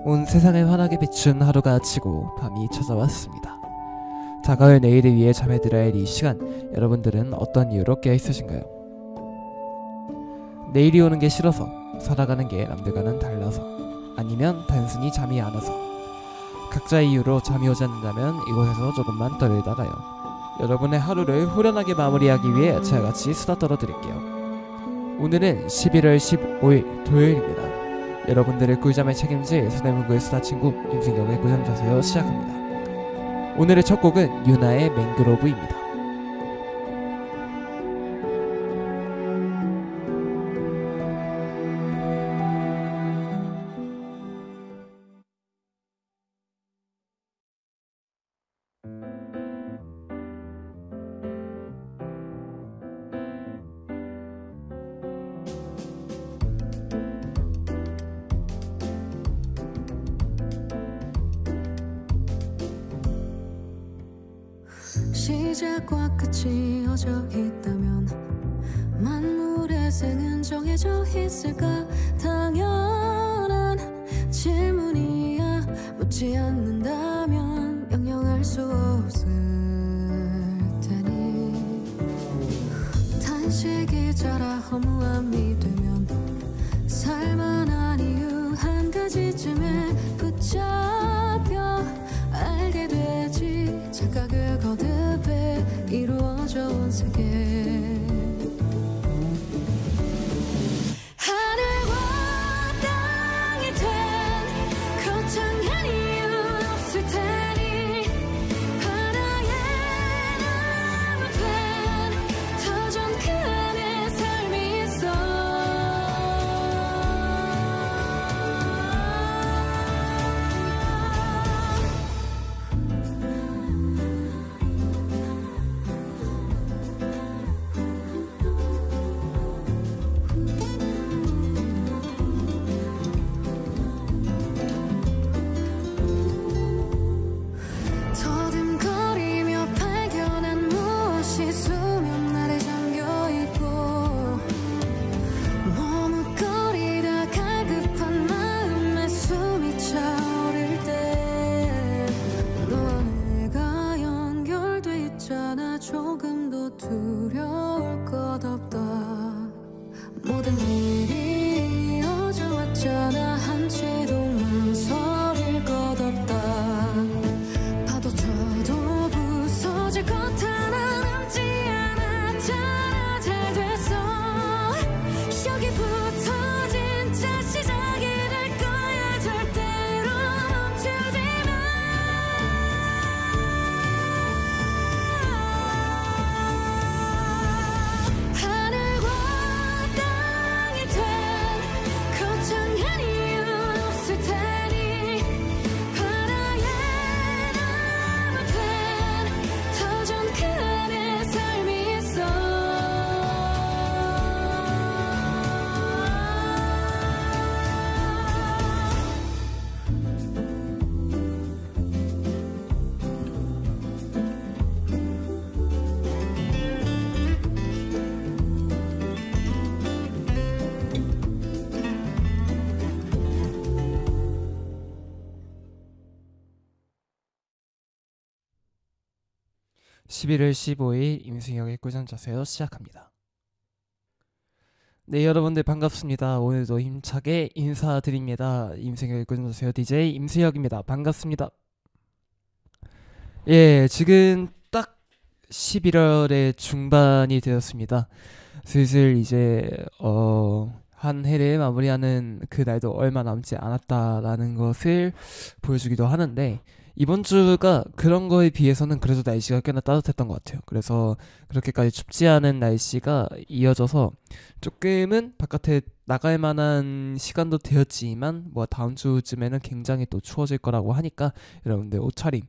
온 세상을 환하게 비춘 하루가 지고 밤이 찾아왔습니다. 다가올 내일을 위해 잠에 들어야 할 이 시간, 여러분들은 어떤 이유로 깨어있으신가요? 내일이 오는 게 싫어서, 살아가는 게 남들과는 달라서, 아니면 단순히 잠이 안 와서. 각자의 이유로 잠이 오지 않는다면 이곳에서 조금만 떠들다가요, 여러분의 하루를 후련하게 마무리하기 위해 제가 같이 수다 떨어드릴게요. 오늘은 11월 15일 토요일입니다. 여러분들의 꿀잠을 책임질 서대문구의 수다친구 임승혁의 꿀잠 자세요 시작합니다. 오늘의 첫 곡은 유나의 맹그로브입니다. 시작과 끝이 이어져 있다면 만물의 생은 정해져 있을까? 당연한 질문이야. 묻지 않는다면 명령할 수 없을 테니 단식이 자라 허무함이 되면 살만한 이유 한 가지쯤에 붙잡혀 알게 되지. 착각을 거듭해 이루어져 온 세계. 하늘과 땅이 된 거창한 이유는 없을 테니 바다에 나무 된 더 전 그 안에 삶이 있어. 더듬거리며 발견한 무엇이 수면 아래 잠겨있고 머뭇거리다 갈급한 마음에 숨이 차오를 때 너와 내가 연결돼 있잖아. 조금도 두려울 것 없다. 모든 일이 이어져 왔잖아. 한치도 망설일 것 없다. 파도 쳐도 부서질 것 하나 남지 않았잖아. 잘 됐어. 여기부터 진짜 시작이 될 거야. 절대로 멈추지 마. 하늘과 땅이 된 거창한 이유는 없을 테니 바다에 나무 된 더 전 그 안에 삶이 있어. (11월 15일) 임승혁의 꿀잠 자세요 시작합니다. 네, 여러분들 반갑습니다. 오늘도 힘차게 인사드립니다. 임승혁의 꿀잠 자세요 DJ 임승혁입니다. 반갑습니다. 예, 지금 딱 11월의 중반이 되었습니다. 슬슬 이제 한 해를 마무리하는 그 날도 얼마 남지 않았다라는 것을 보여주기도 하는데, 이번 주가 그런 거에 비해서는 그래도 날씨가 꽤나 따뜻했던 것 같아요. 그래서 그렇게까지 춥지 않은 날씨가 이어져서 조금은 바깥에 나갈 만한 시간도 되었지만 뭐 다음 주쯤에는 굉장히 또 추워질 거라고 하니까 여러분들 옷차림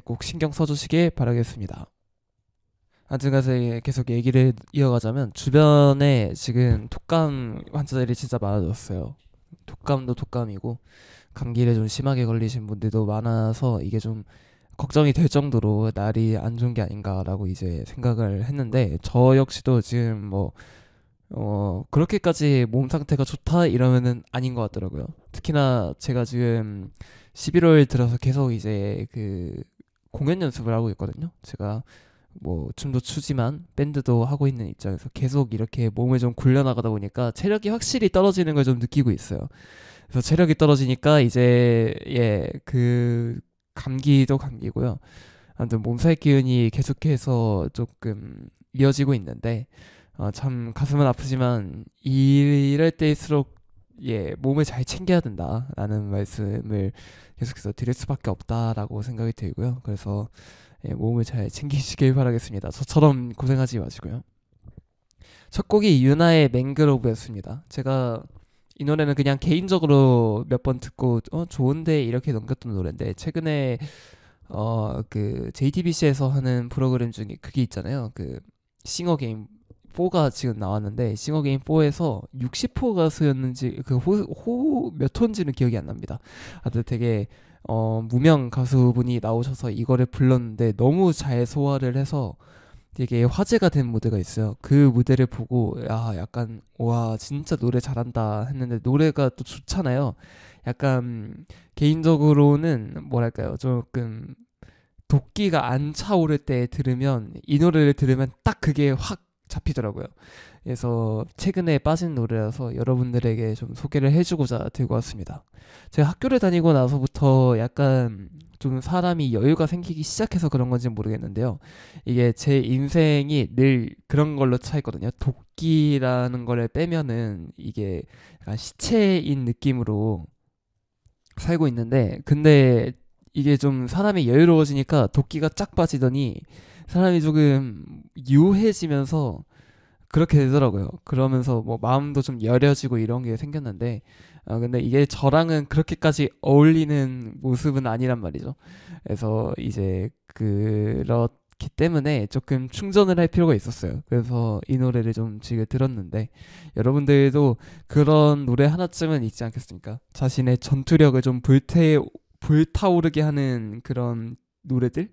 꼭 신경 써주시길 바라겠습니다. 아직까지 계속 얘기를 이어가자면, 주변에 지금 독감 환자들이 진짜 많아졌어요. 독감도 독감이고 감기를 좀 심하게 걸리신 분들도 많아서 이게 좀 걱정이 될 정도로 날이 안 좋은 게 아닌가라고 이제 생각을 했는데, 저 역시도 지금 뭐 그렇게까지 몸 상태가 좋다 이러면은 아닌 것 같더라고요. 특히나 제가 지금 11월 들어서 계속 이제 그 공연 연습을 하고 있거든요. 제가 뭐 춤도 추지만 밴드도 하고 있는 입장에서 계속 이렇게 몸을 좀 굴려나가다 보니까 체력이 확실히 떨어지는 걸 좀 느끼고 있어요. 그래서 체력이 떨어지니까 이제 그 감기도 감기고요. 아무튼 몸살 기운이 계속해서 조금 이어지고 있는데 참 가슴은 아프지만 이럴 때일수록 몸을 잘 챙겨야 된다라는 말씀을 계속해서 드릴 수밖에 없다라고 생각이 들고요. 그래서 몸을 잘 챙기시길 바라겠습니다. 저처럼 고생하지 마시고요. 첫 곡이 유나의 맹그로브였습니다. 제가 이 노래는 그냥 개인적으로 몇 번 듣고 좋은데 이렇게 넘겼던 노래인데 최근에 그 JTBC에서 하는 프로그램 중에 그게 있잖아요. 그 싱어 게임 4가 지금 나왔는데 싱어 게임 4에서 60호 가수였는지 그 호 몇 호인지는 기억이 안 납니다. 하여튼 되게 무명 가수분이 나오셔서 이거를 불렀는데 너무 잘 소화를 해서 되게 화제가 된 무대가 있어요. 그 무대를 보고 야 약간 와 진짜 노래 잘한다 했는데 노래가 또 좋잖아요. 약간 개인적으로는 뭐랄까요 조금 도끼가 안 차오를 때 들으면 이 노래를 들으면 딱 그게 확 잡히더라고요. 그래서 최근에 빠진 노래라서 여러분들에게 좀 소개를 해주고자 들고 왔습니다. 제가 학교를 다니고 나서부터 약간 좀 사람이 여유가 생기기 시작해서 그런 건지 모르겠는데요. 이게 제 인생이 늘 그런 걸로 차 있거든요. 도끼라는 거를 빼면은 이게 약간 시체인 느낌으로 살고 있는데 근데 이게 좀 사람이 여유로워지니까 도끼가 쫙 빠지더니 사람이 조금 유해지면서 그렇게 되더라고요. 그러면서 뭐 마음도 좀 여려지고 이런 게 생겼는데 근데 이게 저랑은 그렇게까지 어울리는 모습은 아니란 말이죠. 그래서 이제 그렇기 때문에 조금 충전을 할 필요가 있었어요. 그래서 이 노래를 좀 즐겨 들었는데 여러분들도 그런 노래 하나쯤은 있지 않겠습니까? 자신의 전투력을 좀 불타오르게 하는 그런 노래들?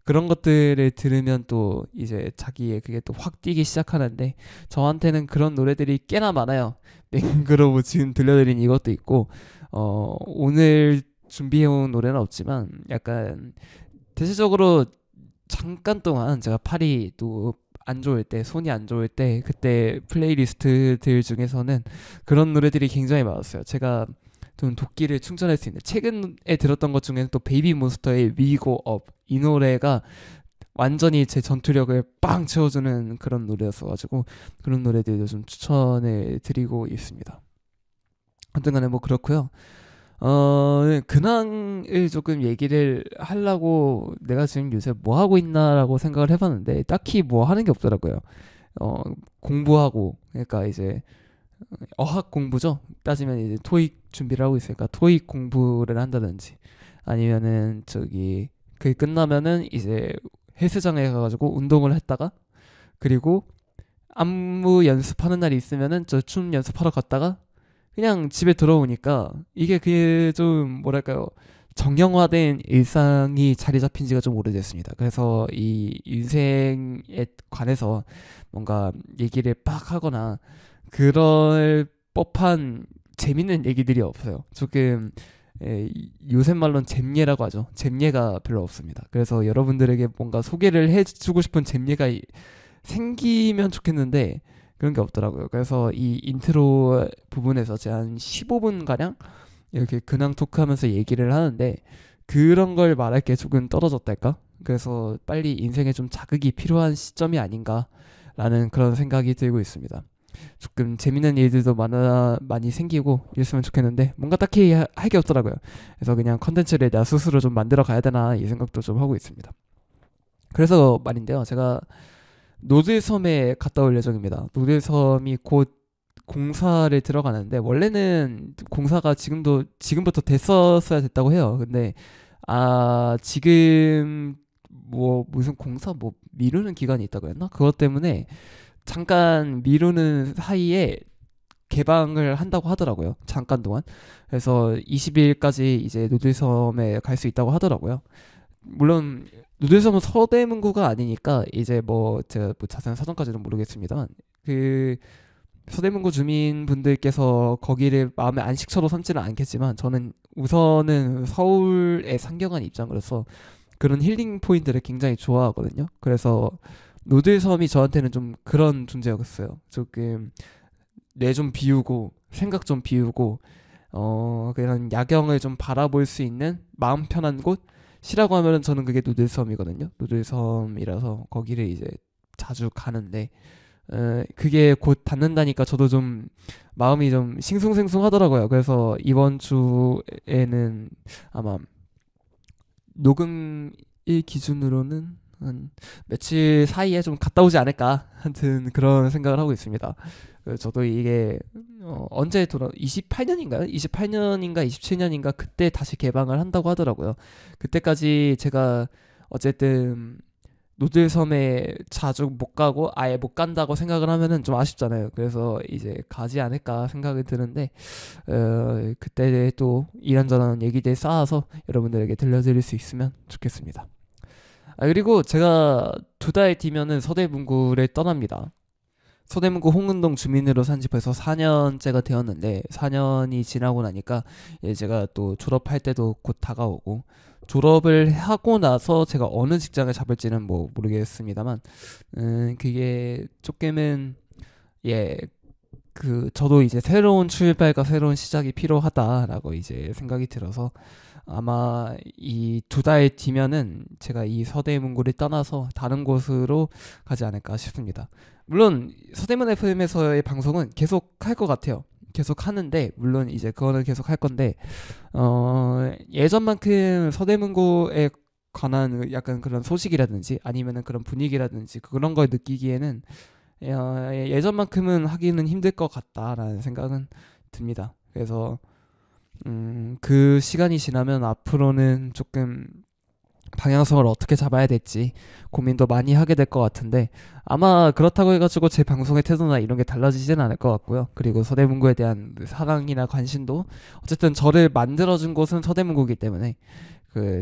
그런 것들을 들으면 또 이제 자기의 그게 또 확 뛰기 시작하는데 저한테는 그런 노래들이 꽤나 많아요. 맹그로브 지금 들려드린 이것도 있고 오늘 준비해온 노래는 없지만 약간 대체적으로 잠깐 동안 제가 팔이 또 안 좋을 때 손이 안 좋을 때 그때 플레이리스트들 중에서는 그런 노래들이 굉장히 많았어요. 제가 좀 도끼를 충전할 수 있는 최근에 들었던 것 중에는 또 베이비 몬스터의 We Go Up 이 노래가 완전히 제 전투력을 빵 채워주는 그런 노래였어가지고 그런 노래들도 좀 추천을 드리고 있습니다. 하여튼간에 뭐 그렇고요. 근황을 조금 얘기를 하려고 내가 지금 요새 뭐 하고 있나라고 생각을 해봤는데 딱히 뭐 하는 게 없더라고요. 공부하고 그러니까 이제 어학 공부죠. 따지면 이제 토익 준비를 하고 있으니까 토익 공부를 한다든지 아니면은 저기 그게 끝나면은 이제 헬스장에 가가지고 운동을 했다가 그리고 안무 연습하는 날이 있으면은 저 춤 연습하러 갔다가 그냥 집에 들어오니까 이게 그게 좀 뭐랄까요 정형화된 일상이 자리 잡힌 지가 좀 오래됐습니다. 그래서 이 인생에 관해서 뭔가 얘기를 빡 하거나 그럴 법한 재밌는 얘기들이 없어요. 조금 요새 말로는 잼예라고 하죠. 잼예가 별로 없습니다. 그래서 여러분들에게 뭔가 소개를 해주고 싶은 잼예가 생기면 좋겠는데 그런 게 없더라고요. 그래서 이 인트로 부분에서 제가 한 15분 가량 이렇게 근황 토크하면서 얘기를 하는데 그런 걸 말할 게 조금 떨어졌달까? 그래서 빨리 인생에 좀 자극이 필요한 시점이 아닌가라는 그런 생각이 들고 있습니다. 조금 재밌는 일들도 많이 생기고 이랬으면 좋겠는데 뭔가 딱히 할 게 없더라고요. 그래서 그냥 컨텐츠를 나 스스로 좀 만들어 가야 되나 이 생각도 좀 하고 있습니다. 그래서 말인데요. 제가 노들섬에 갔다 올 예정입니다. 노들섬이 곧 공사를 들어가는데 원래는 공사가 지금부터 됐었어야 됐다고 해요. 근데 지금 뭐 무슨 공사 뭐 미루는 기간이 있다고 했나? 그것 때문에 잠깐 미루는 사이에 개방을 한다고 하더라고요. 잠깐 동안. 그래서 20일까지 이제 노들섬에 갈 수 있다고 하더라고요. 물론 노들섬은 서대문구가 아니니까 이제 뭐 제가 뭐 자세한 사정까지는 모르겠습니다만 그 서대문구 주민분들께서 거기를 마음의 안식처로 삼지는 않겠지만 저는 우선은 서울에 상경한 입장으로서 그런 힐링 포인트를 굉장히 좋아하거든요. 그래서 노들섬이 저한테는 좀 그런 존재였어요. 조금 뇌 좀 비우고 생각 좀 비우고 그런 야경을 좀 바라볼 수 있는 마음 편한 곳이라고 하면은 저는 그게 노들섬이거든요. 노들섬이라서 거기를 이제 자주 가는데 그게 곧 닫는다니까 저도 좀 마음이 좀 싱숭생숭하더라고요. 그래서 이번 주에는 아마 녹음일 기준으로는 한 며칠 사이에 좀 갔다 오지 않을까 하여튼 그런 생각을 하고 있습니다. 저도 이게 언제 28년인가요? 28년인가 27년인가 그때 다시 개방을 한다고 하더라고요. 그때까지 제가 어쨌든 노들섬에 자주 못 가고 아예 못 간다고 생각을 하면은 좀 아쉽잖아요. 그래서 이제 가지 않을까 생각이 드는데 그때 또 이런저런 얘기들 쌓아서 여러분들에게 들려드릴 수 있으면 좋겠습니다. 그리고 제가 2달 뒤면은 서대문구를 떠납니다. 서대문구 홍은동 주민으로 산지 벌써 4년째가 되었는데 4년이 지나고 나니까 제가 또 졸업할 때도 곧 다가오고 졸업을 하고 나서 제가 어느 직장을 잡을지는 뭐 모르겠습니다만 그게 조금은 저도 이제 새로운 출발과 새로운 시작이 필요하다라고 이제 생각이 들어서 아마 이 2달 뒤면은 제가 이 서대문구를 떠나서 다른 곳으로 가지 않을까 싶습니다. 물론 서대문 FM에서의 방송은 계속 할 것 같아요. 계속 하는데 물론 이제 그거는 계속 할 건데 예전만큼 서대문구에 관한 약간 그런 소식이라든지 아니면은 그런 분위기라든지 그런 걸 느끼기에는 예전만큼은 하기는 힘들 것 같다라는 생각은 듭니다. 그래서 그 시간이 지나면 앞으로는 조금 방향성을 어떻게 잡아야 될지 고민도 많이 하게 될 것 같은데 아마 그렇다고 해가지고 제 방송의 태도나 이런 게 달라지지는 않을 것 같고요. 그리고 서대문구에 대한 사랑이나 관심도 어쨌든 저를 만들어준 곳은 서대문구이기 때문에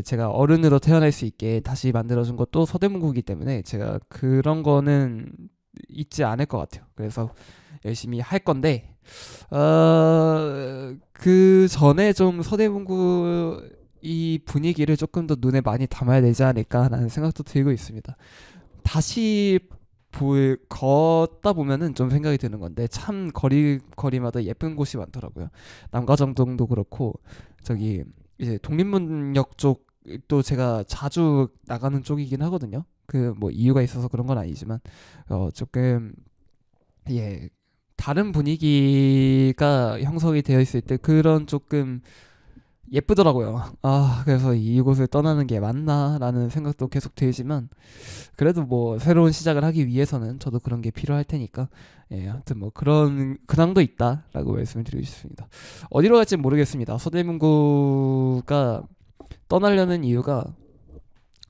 제가 어른으로 태어날 수 있게 다시 만들어준 것도 서대문구이기 때문에 제가 그런 거는 잊지 않을 것 같아요. 그래서 열심히 할 건데 그 전에 좀 서대문구 이 분위기를 조금 더 눈에 많이 담아야 되지 않을까라는 생각도 들고 있습니다. 다시 걷다 보면은 좀 생각이 드는 건데 참 거리마다 예쁜 곳이 많더라고요. 남가정동도 그렇고 저기 이제 독립문역 쪽도 제가 자주 나가는 쪽이긴 하거든요. 그 뭐 이유가 있어서 그런 건 아니지만 조금 다른 분위기가 형성이 되어 있을 때 그런 조금 예쁘더라고요. 그래서 이곳을 떠나는 게 맞나라는 생각도 계속 들지만 그래도 뭐 새로운 시작을 하기 위해서는 저도 그런 게 필요할 테니까 하여튼 뭐 그런 근황도 있다라고 말씀을 드리고 싶습니다. 어디로 갈지 모르겠습니다. 서대문구가 떠나려는 이유가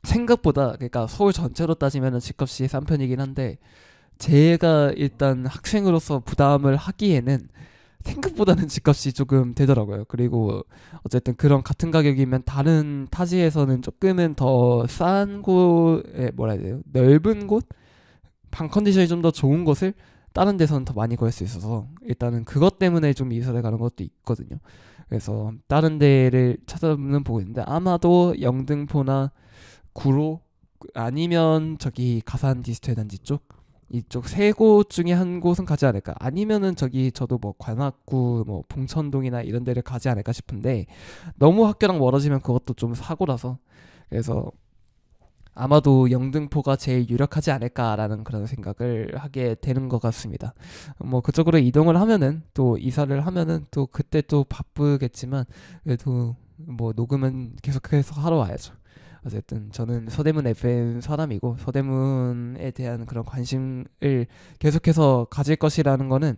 생각보다 그러니까 서울 전체로 따지면 집값이 싼 편이긴 한데 제가 일단 학생으로서 부담을 하기에는 생각보다는 집값이 조금 되더라고요. 그리고 어쨌든 그런 같은 가격이면 다른 타지에서는 조금은 더 싼 곳에 뭐라 해야 돼요? 넓은 곳? 방 컨디션이 좀 더 좋은 곳을 다른 데서는 더 많이 구할 수 있어서 일단은 그것 때문에 좀 이사를 가는 것도 있거든요. 그래서 다른 데를 찾아보는 보고 있는데 아마도 영등포나 구로 아니면 저기 가산 디지털 단지 쪽 이쪽 세 곳 중에 한 곳은 가지 않을까. 아니면은 저기 저도 뭐 관악구 뭐 봉천동이나 이런 데를 가지 않을까 싶은데 너무 학교랑 멀어지면 그것도 좀 사고라서 그래서 아마도 영등포가 제일 유력하지 않을까라는 그런 생각을 하게 되는 것 같습니다. 뭐 그쪽으로 이동을 하면은 또 이사를 하면은 또 그때 또 바쁘겠지만 그래도 뭐 녹음은 계속해서 하러 와야죠. 어쨌든 저는 서대문 FM 사람이고 서대문에 대한 그런 관심을 계속해서 가질 것이라는 거는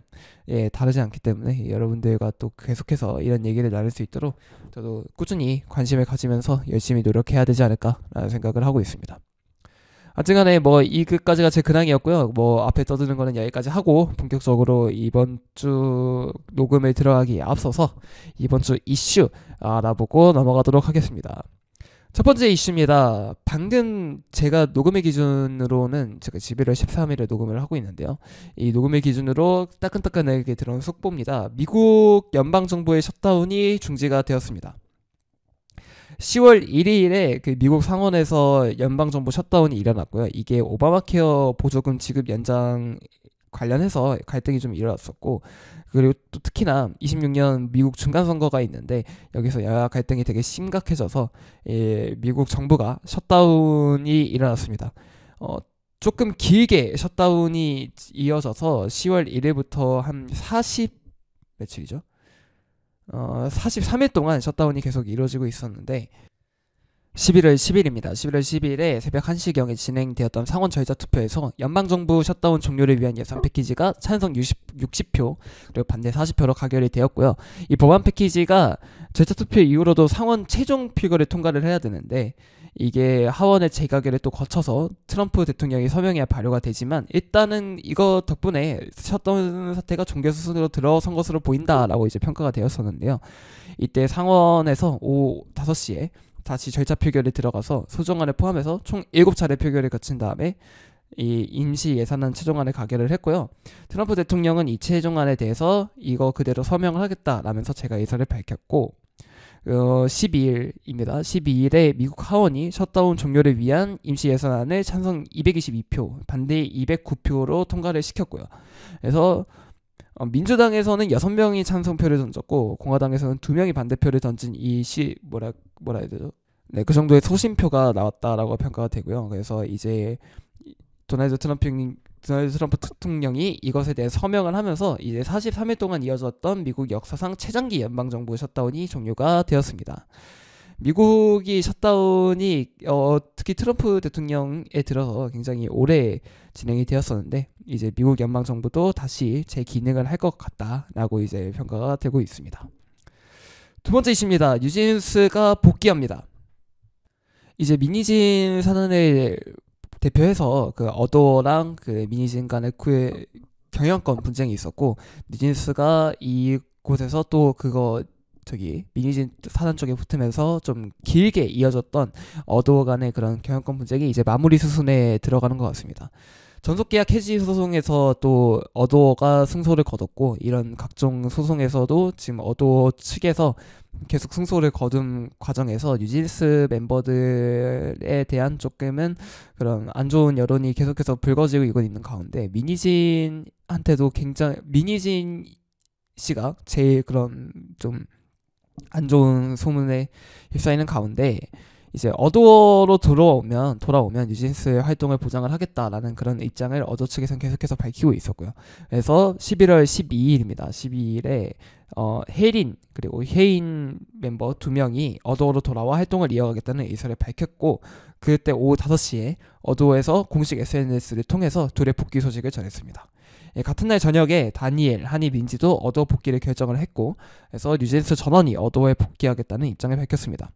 다르지 않기 때문에 여러분들과 또 계속해서 이런 얘기를 나눌 수 있도록 저도 꾸준히 관심을 가지면서 열심히 노력해야 되지 않을까라는 생각을 하고 있습니다. 하여튼간에 뭐 이끝까지가 제 근황이었고요. 뭐 앞에 떠드는 거는 여기까지 하고 본격적으로 이번 주 녹음을 들어가기에 앞서서 이번 주 이슈 알아보고 넘어가도록 하겠습니다. 첫 번째 이슈입니다. 방금 제가 녹음의 기준으로는 제가 11월 13일에 녹음을 하고 있는데요. 이 녹음의 기준으로 따끈따끈하게 들어온 속보입니다. 미국 연방정부의 셧다운이 중지가 되었습니다. 10월 1일에 그 미국 상원에서 연방정부 셧다운이 일어났고요. 이게 오바마 케어 보조금 지급 연장 관련해서 갈등이 좀 일어났었고, 그리고 또 특히나 26년 미국 중간선거가 있는데 여기서 여야 갈등이 되게 심각해져서 미국 정부가 셧다운이 일어났습니다. 조금 길게 셧다운이 이어져서 10월 1일부터 한 며칠이죠? 43일 동안 셧다운이 계속 이루어지고 있었는데 11월 10일입니다. 11월 10일에 새벽 1시경에 진행되었던 상원 절차투표에서 연방정부 셧다운 종료를 위한 예산 패키지가 찬성 60표 그리고 반대 40표로 가결이 되었고요. 이 법안 패키지가 절차투표 이후로도 상원 최종 표결을 통과를 해야 되는데 이게 하원의 재가결을 또 거쳐서 트럼프 대통령이 서명해야 발효가 되지만 일단은 이거 덕분에 셧다운 사태가 종결 수순으로 들어선 것으로 보인다라고 이제 평가가 되었었는데요. 이때 상원에서 오후 5시에 다시 절차 표결에 들어가서 소정안을 포함해서 총 7차례 표결을 거친 다음에 이 임시 예산안 최종안을 가결을 했고요. 트럼프 대통령은 이 최종안에 대해서 이거 그대로 서명을 하겠다라면서 제가 의사를 밝혔고 12일입니다. 12일에 미국 하원이 셧다운 종료를 위한 임시 예산안을 찬성 222표, 반대 209표로 통과를 시켰고요. 그래서 민주당에서는 6명이 찬성표를 던졌고 공화당에서는 2명이 반대표를 던진 뭐라 해야 되죠? 네, 그 정도의 소신표가 나왔다라고 평가가 되고요. 그래서 이제 도널드 트럼프 대통령이 이것에 대해 서명을 하면서 이제 43일 동안 이어졌던 미국 역사상 최장기 연방정부 셧다운이 종료가 되었습니다. 미국이 셧다운이 특히 트럼프 대통령에 들어서 굉장히 오래 진행이 되었었는데 이제 미국 연방정부도 다시 제 기능을 할 것 같다라고 이제 평가가 되고 있습니다. 두 번째 이슈입니다. 뉴진스가 복귀합니다. 이제 미니진 사단을 대표해서 그 어도랑 그 미니진 간의 경영권 분쟁이 있었고 뉴진스가 이곳에서 또 미니진 사단 쪽에 붙으면서 좀 길게 이어졌던 어도 간의 그런 경영권 분쟁이 이제 마무리 수순에 들어가는 것 같습니다. 전속계약 해지 소송에서 또 어도가 승소를 거뒀고 이런 각종 소송에서도 지금 어도 측에서 계속 승소를 거둔 과정에서 뉴진스 멤버들에 대한 조금은 그런 안 좋은 여론이 계속해서 불거지고 있는 가운데 미니진한테도 미니진 씨가 제일 그런 좀 안 좋은 소문에 휩싸이는 가운데 이제 어도로 돌아오면 뉴진스의 활동을 보장을 하겠다라는 그런 입장을 어도 측에서는 계속해서 밝히고 있었고요. 그래서 11월 12일입니다. 12일에 혜린 그리고 혜인 멤버 2명이 어도로 돌아와 활동을 이어가겠다는 의사를 밝혔고 그때 오후 5시에 어도에서 공식 SNS를 통해서 둘의 복귀 소식을 전했습니다. 같은 날 저녁에 다니엘, 한이, 민지도 어도 복귀를 결정을 했고 그래서 뉴진스 전원이 어도에 복귀하겠다는 입장을 밝혔습니다.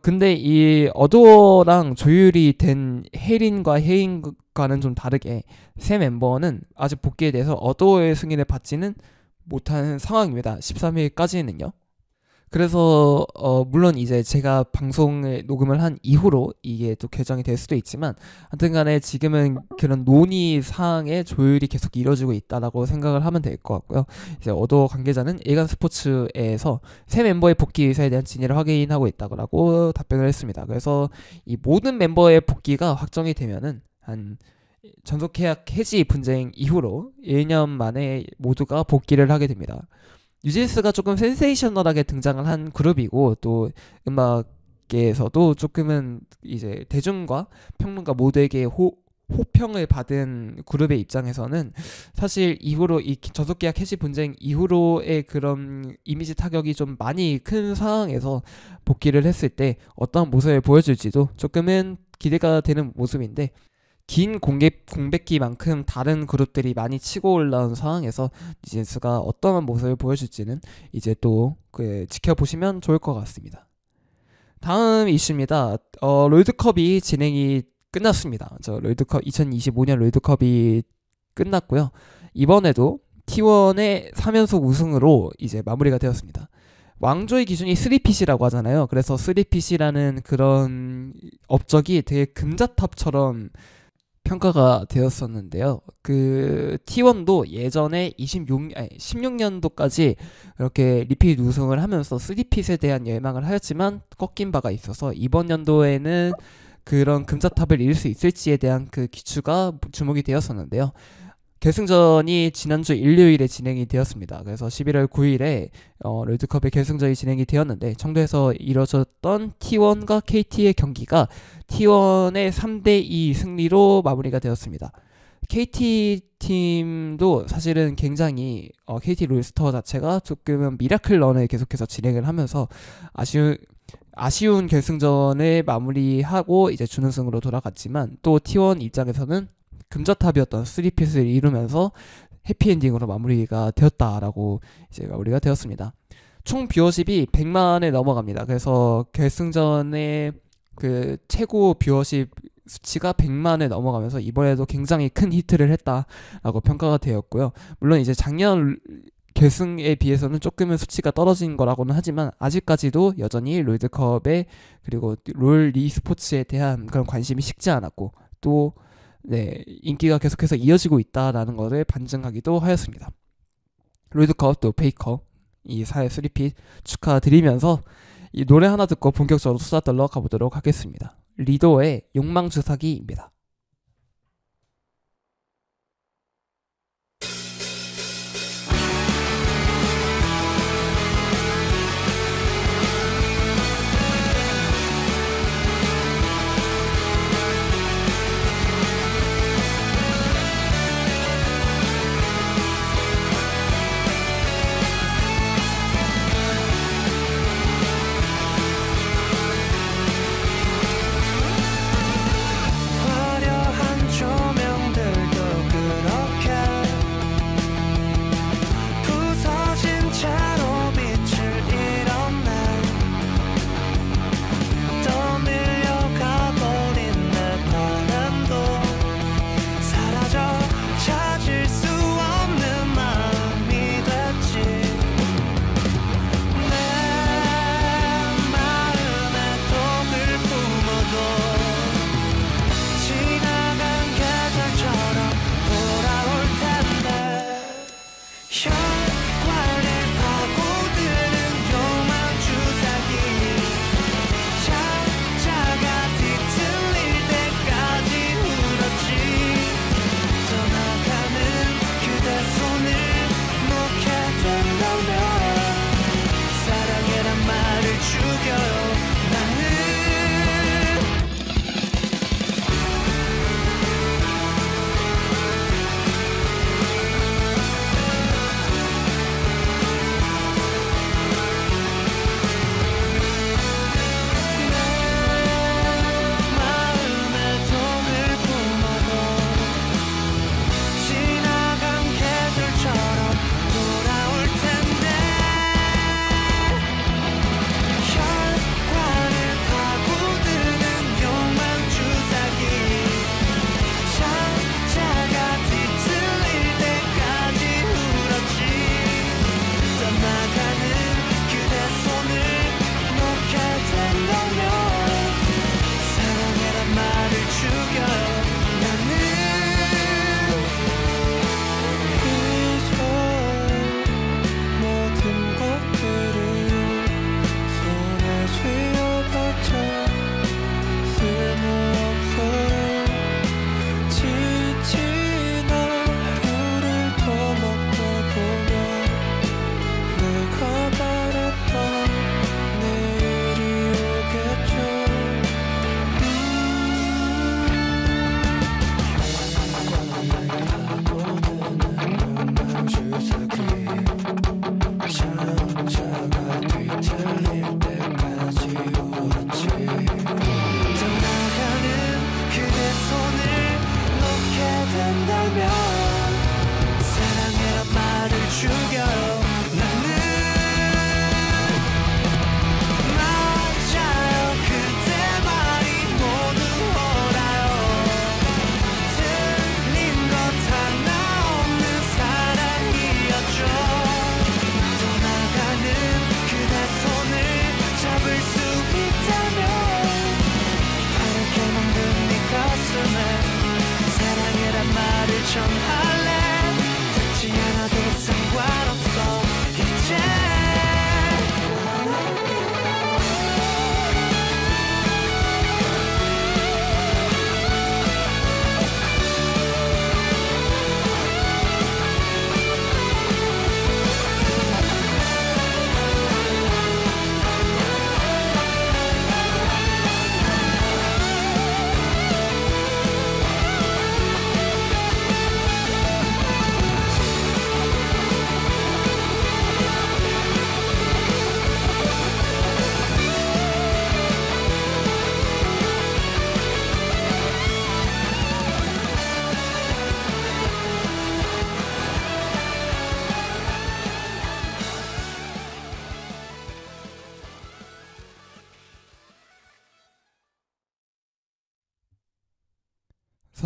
근데 이 어도랑 조율이 된 혜린과 혜인과는 좀 다르게 세 멤버는 아직 복귀에 대해서 어도의 승인을 받지는 못하는 상황입니다. 13일까지는요. 그래서 물론 이제 제가 방송을 녹음을 한 이후로 이게 또 결정이 될 수도 있지만 하여튼간에 지금은 그런 논의 사항의 조율이 계속 이루어지고 있다라고 생각을 하면 될 것 같고요. 이제 어도 관계자는 일간 스포츠에서 새 멤버의 복귀 의사에 대한 진위를 확인하고 있다고 답변을 했습니다. 그래서 이 모든 멤버의 복귀가 확정이 되면은 한 전속 계약 해지 분쟁 이후로 1년 만에 모두가 복귀를 하게 됩니다. 뉴진스가 조금 센세이셔널하게 등장을 한 그룹이고 또 음악계에서도 조금은 이제 대중과 평론가 모두에게 호평을 받은 그룹의 입장에서는 사실 이후로 이 전속계약 해지 분쟁 이후로의 그런 이미지 타격이 좀 많이 큰 상황에서 복귀를 했을 때 어떤 모습을 보여줄지도 조금은 기대가 되는 모습인데 긴 공백기만큼 다른 그룹들이 많이 치고 올라온 상황에서 뉴진스가 어떤 모습을 보여줄지는 이제 또 지켜보시면 좋을 것 같습니다. 다음 이슈입니다. 롤드컵이 진행이 끝났습니다. 2025년 롤드컵이 끝났고요. 이번에도 T1의 3연속 우승으로 이제 마무리가 되었습니다. 왕조의 기준이 3핏이라고 하잖아요. 그래서 3핏이라는 그런 업적이 되게 금자탑처럼 평가가 되었었는데요. 그 T1도 예전에 16년도까지 이렇게 리핏 우승을 하면서 3핏에 대한 열망을 하였지만 꺾인 바가 있어서 이번 연도에는 그런 금자탑을 이룰 수 있을지에 대한 그 기추가 주목이 되었었는데요. 결승전이 지난주 일요일에 진행이 되었습니다. 그래서 11월 9일에 롤드컵의 결승전이 진행이 되었는데 청도에서 이뤄졌던 T1과 KT의 경기가 T1의 3대2 승리로 마무리가 되었습니다. KT 팀도 사실은 굉장히 KT 롤스터 자체가 조금은 미라클 런을 계속해서 진행을 하면서 아쉬운 결승전을 마무리하고 이제 준우승으로 돌아갔지만 또 T1 입장에서는 금자탑이었던 3핏을 이루면서 해피엔딩으로 마무리가 되었다라고 이제 마무리가 되었습니다. 총 뷰어십이 100만을 넘어갑니다. 그래서 결승전의 그 최고 뷰어십 수치가 100만을 넘어가면서 이번에도 굉장히 큰 히트를 했다라고 평가가 되었고요. 물론 이제 작년 결승에 비해서는 조금은 수치가 떨어진 거라고는 하지만 아직까지도 여전히 롤드컵에 그리고 롤 e스포츠에 대한 그런 관심이 식지 않았고 또 인기가 계속해서 이어지고 있다라는 것을 반증하기도 하였습니다. 롤드컵 또 페이커 이 3핏 축하드리면서 이 노래 하나 듣고 본격적으로 수다 떨러 가보도록 하겠습니다. 리도의 욕망주사기입니다.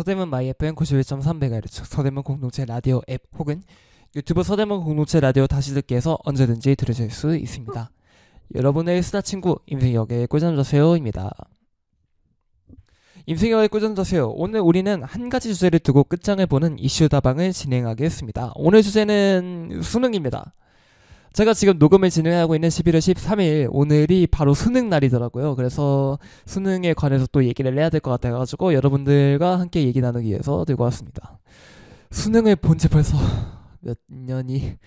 서대문 마이 FM 91.3MHz 서대문 공동체 라디오 앱 혹은 유튜브 서대문 공동체 라디오 다시 듣기에서 언제든지 들으실 수 있습니다. 여러분의 수다 친구 임승혁의 꿀잠 자세요입니다. 임승혁의 꿀잠 자세요. 오늘 우리는 한 가지 주제를 두고 끝장을 보는 이슈 다방을 진행하겠습니다. 오늘 주제는 수능입니다. 제가 지금 녹음을 진행하고 있는 11월 13일 오늘이 바로 수능 날이더라고요. 그래서 수능에 관해서 또 얘기를 해야 될 것 같아가지고 여러분들과 함께 얘기 나누기 위해서 들고 왔습니다. 수능을 본 지 벌써 몇 년이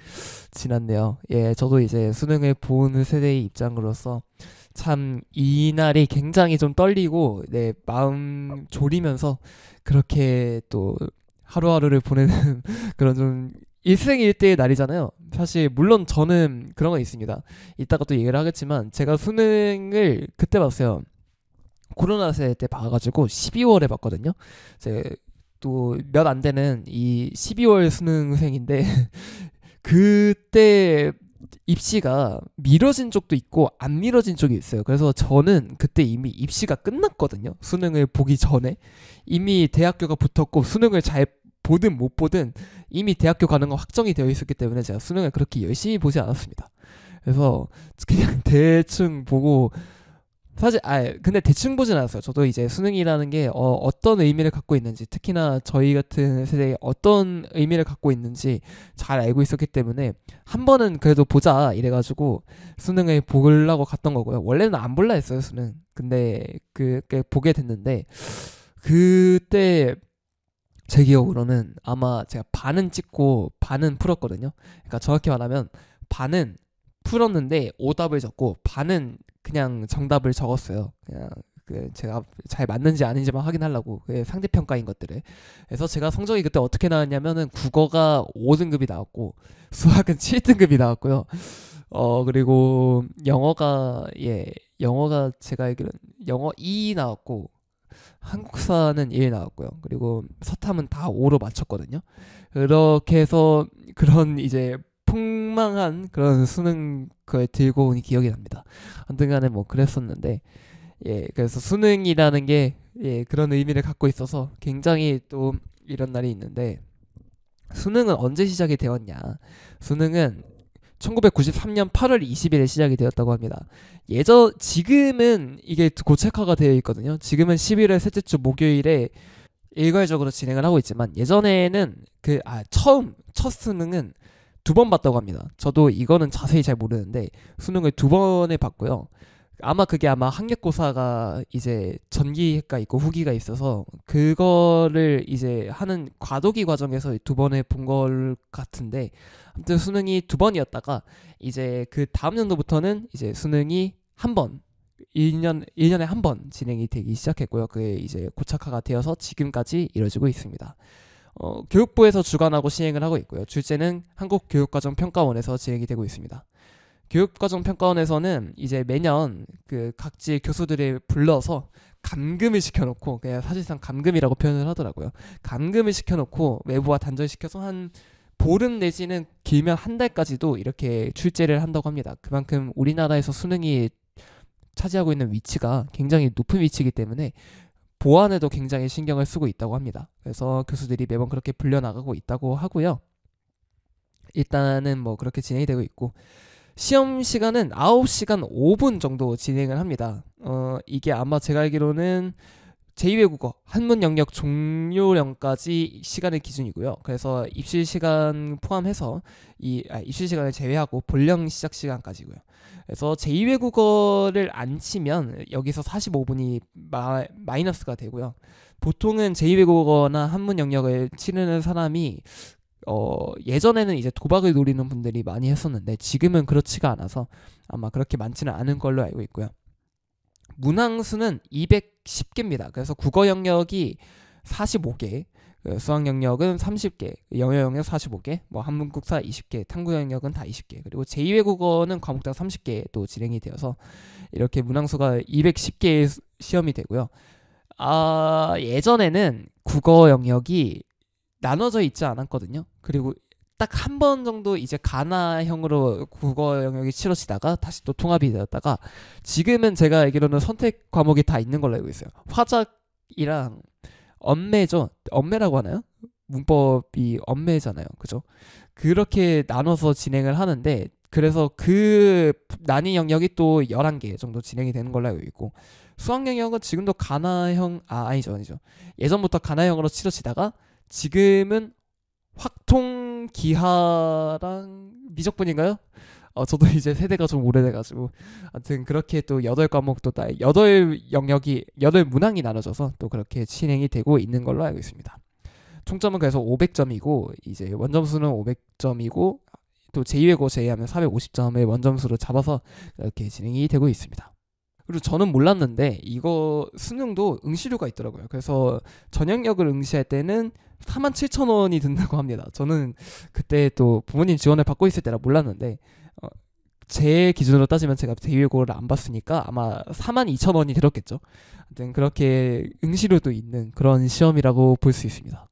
지났네요. 예, 저도 이제 수능을 본 세대의 입장으로서 참 이날이 굉장히 좀 떨리고 마음 졸이면서 그렇게 또 하루하루를 보내는 그런 좀 일생일대의 날이잖아요. 사실 물론 저는 그런 거 있습니다. 이따가 또 얘기를 하겠지만 제가 수능을 그때 봤어요. 코로나 세대 때 봐가지고 12월에 봤거든요. 제 또 몇 안 되는 이 12월 수능생인데 그때 입시가 미뤄진 쪽도 있고 안 미뤄진 쪽이 있어요. 그래서 저는 그때 이미 입시가 끝났거든요. 수능을 보기 전에 이미 대학교가 붙었고 수능을 잘 보든 못 보든 이미 대학교 가는 건 확정이 되어 있었기 때문에 제가 수능을 그렇게 열심히 보지 않았습니다. 그래서 그냥 대충 보고 사실 근데 대충 보진 않았어요. 저도 이제 수능이라는 게 어떤 의미를 갖고 있는지 특히나 저희 같은 세대에 어떤 의미를 갖고 있는지 잘 알고 있었기 때문에 한 번은 그래도 보자 이래가지고 수능을 보려고 갔던 거고요. 원래는 안 볼라 했어요 수능. 근데 그게 보게 됐는데 그때 제 기억으로는 아마 제가 반은 찍고 반은 풀었거든요. 그러니까 정확히 말하면 반은 풀었는데 오답을 적고 반은 그냥 정답을 적었어요. 그냥 제가 잘 맞는지 아닌지만 확인하려고 상대평가인 것들을. 그래서 제가 성적이 그때 어떻게 나왔냐면은 국어가 5등급이 나왔고 수학은 7등급이 나왔고요. 그리고 영어가 제가 알기로는 영어 2 나왔고 한국사는 1 나왔고요. 그리고 서탐은 다 5로 맞췄거든요. 그렇게 해서 그런 이제 폭망한 그런 수능 그걸 들고 온 기억이 납니다. 아무튼간에 뭐 그랬었는데 그래서 수능이라는 게 그런 의미를 갖고 있어서 굉장히 또 이런 날이 있는데 수능은 언제 시작이 되었냐? 수능은 1993년 8월 20일에 시작이 되었다고 합니다. 지금은 이게 고책화가 되어 있거든요. 지금은 11월 셋째 주 목요일에 일괄적으로 진행을 하고 있지만 예전에는 첫 수능은 2번 봤다고 합니다. 저도 이거는 자세히 잘 모르는데 수능을 2번에 봤고요. 그게 학력고사가 이제 전기가 있고 후기가 있어서 그거를 이제 하는 과도기 과정에서 2번에 본 걸 같은데 아무튼 수능이 2번이었다가 이제 그 다음 연도부터는 이제 수능이 한 번 1년에 한 번 진행이 되기 시작했고요. 그게 이제 고착화가 되어서 지금까지 이뤄지고 있습니다. 교육부에서 주관하고 시행을 하고 있고요. 출제는 한국교육과정평가원에서 진행이 되고 있습니다. 교육과정평가원에서는 이제 매년 각지 교수들을 불러서 감금을 시켜놓고 그냥 사실상 감금이라고 표현을 하더라고요. 감금을 시켜놓고 외부와 단절시켜서 한 보름 내지는 길면 한 달까지도 이렇게 출제를 한다고 합니다. 그만큼 우리나라에서 수능이 차지하고 있는 위치가 굉장히 높은 위치이기 때문에 보안에도 굉장히 신경을 쓰고 있다고 합니다. 그래서 교수들이 매번 그렇게 불려나가고 있다고 하고요. 일단은 뭐 그렇게 진행이 되고 있고 시험 시간은 9시간 5분 정도 진행을 합니다. 이게 아마 제가 알기로는 제2외국어 한문 영역 종료령까지 시간의 기준이고요. 그래서 입시 시간 포함해서 입시 시간을 제외하고 본령 시작 시간까지고요. 그래서 제2외국어를 안 치면 여기서 45분이 마이너스가 되고요. 보통은 제2외국어나 한문 영역을 치르는 사람이 예전에는 이제 도박을 노리는 분들이 많이 했었는데 지금은 그렇지가 않아서 아마 그렇게 많지는 않은 걸로 알고 있고요. 문항수는 210개입니다. 그래서 국어 영역이 45개, 수학 영역은 30개, 영어 영역 45개, 뭐 한문국사 20개, 탐구 영역은 다 20개, 그리고 제2외국어는 과목당 30개 또 진행이 되어서 이렇게 문항수가 210개의 시험이 되고요. 예전에는 국어 영역이 나눠져 있지 않았거든요. 그리고 딱 한 번 정도 이제 가나형으로 국어 영역이 치러지다가 다시 또 통합이 되었다가 지금은 제가 알기로는 선택 과목이 다 있는 걸로 알고 있어요. 화작이랑 엄매죠. 엄매라고 하나요? 문법이 엄매잖아요. 그죠? 그렇게 나눠서 진행을 하는데 그래서 그 난이 영역이 또 11개 정도 진행이 되는 걸로 알고 있고 수학 영역은 지금도 가나형 아니죠. 예전부터 가나형으로 치러지다가 지금은 확통 기하랑 미적분인가요? 저도 이제 세대가 좀 오래돼가지고 아무튼 그렇게 또 8과목도 8영역이 8문항이 나눠져서 또 그렇게 진행이 되고 있는 걸로 알고 있습니다. 총점은 그래서 500점이고 이제 원점수는 500점이고 또 제2외국어 제외하면 450점의 원점수로 잡아서 이렇게 진행이 되고 있습니다. 그리고 저는 몰랐는데 이거 수능도 응시료가 있더라고요. 그래서 전형역을 응시할 때는 47,000원이 든다고 합니다. 저는 그때 또 부모님 지원을 받고 있을 때라 몰랐는데 제 기준으로 따지면 제가 제2외국어를 안 봤으니까 아마 42,000원이 들었겠죠. 아무튼 그렇게 응시료도 있는 그런 시험이라고 볼 수 있습니다.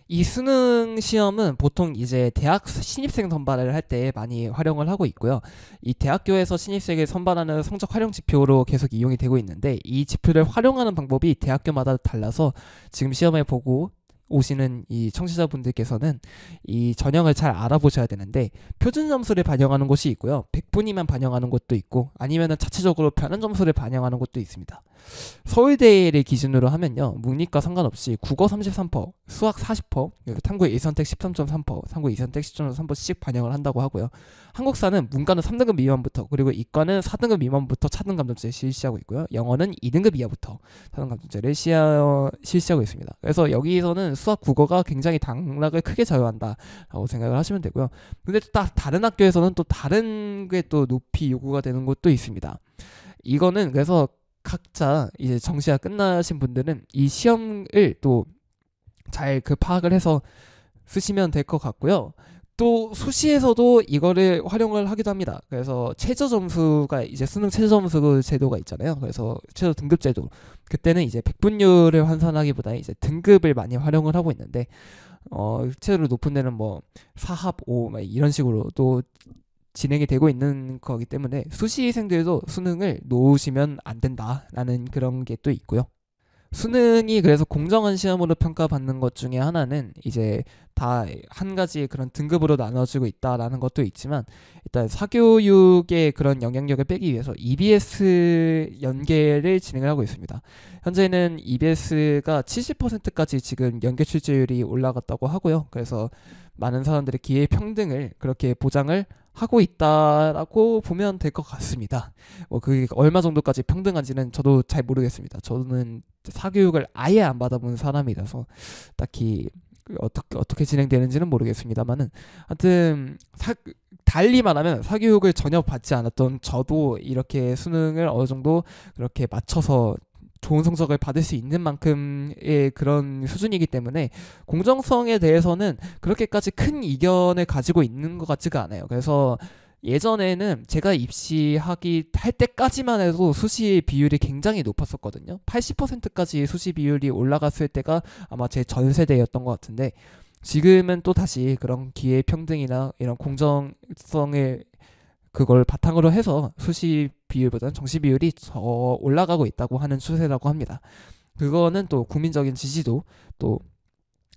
이 수능 시험은 보통 이제 대학 신입생 선발을 할 때 많이 활용을 하고 있고요. 이 대학교에서 신입생을 선발하는 성적 활용 지표로 계속 이용이 되고 있는데 이 지표를 활용하는 방법이 대학교마다 달라서 지금 시험에 보고 오시는 이 청취자분들께서는 이 전형을 잘 알아보셔야 되는데 표준 점수를 반영하는 곳이 있고요. 100분위만 반영하는 곳도 있고 아니면은 자체적으로 변환 점수를 반영하는 곳도 있습니다. 서울대를 기준으로 하면요. 문이과 상관없이 국어 33%, 수학 40%, 탐구 1선택 13.3%, 탐구 2선택 10.3%씩 반영을 한다고 하고요. 한국사는 문과는 3등급 미만부터 그리고 이과는 4등급 미만부터 차등 감점제를 실시하고 있고요. 영어는 2등급 이하부터 차등 감점제를 실시하고 있습니다. 그래서 여기서는 수학, 국어가 굉장히 당락을 크게 좌우한다라고 생각을 하시면 되고요. 근데 또 다른 학교에서는 또 다른 게 또 높이 요구가 되는 것도 있습니다. 이거는 그래서 각자 이제 정시가 끝나신 분들은 이 시험을 또 잘 그 파악을 해서 쓰시면 될 것 같고요. 또 수시에서도 이거를 활용을 하기도 합니다. 그래서 최저 점수가 이제 수능 최저 점수 제도가 있잖아요. 그래서 최저 등급 제도. 그때는 이제 백분율을 환산하기보다 이제 등급을 많이 활용을 하고 있는데 최저로 높은 데는 뭐 4합 5 막 이런 식으로 또 진행이 되고 있는 거기 때문에 수시생들도 수능을 놓으시면 안 된다라는 그런 게 또 있고요. 수능이 그래서 공정한 시험으로 평가받는 것 중에 하나는 이제 다 한 가지 그런 등급으로 나눠지고 있다라는 것도 있지만 일단 사교육의 그런 영향력을 빼기 위해서 EBS 연계를 진행을 하고 있습니다. 현재는 EBS가 70%까지 지금 연계 출제율이 올라갔다고 하고요. 그래서 많은 사람들의 기회 평등을 그렇게 보장을 하고 있다라고 보면 될 것 같습니다. 뭐 그게 얼마 정도까지 평등한지는 저도 잘 모르겠습니다. 저는 사교육을 아예 안 받아본 사람이라서 딱히 어떻게 진행되는지는 모르겠습니다만은 하여튼 달리 말하면 사교육을 전혀 받지 않았던 저도 이렇게 수능을 어느 정도 그렇게 맞춰서 좋은 성적을 받을 수 있는 만큼의 그런 수준이기 때문에 공정성에 대해서는 그렇게까지 큰 이견을 가지고 있는 것 같지가 않아요. 그래서 예전에는 제가 할 때까지만 해도 수시 비율이 굉장히 높았었거든요. 80%까지 수시 비율이 올라갔을 때가 아마 제 전 세대였던 것 같은데 지금은 또 다시 그런 기회 평등이나 이런 공정성을 그걸 바탕으로 해서 수시 비율보다는 정시 비율이 더 올라가고 있다고 하는 추세라고 합니다. 그거는 또 국민적인 지지도 또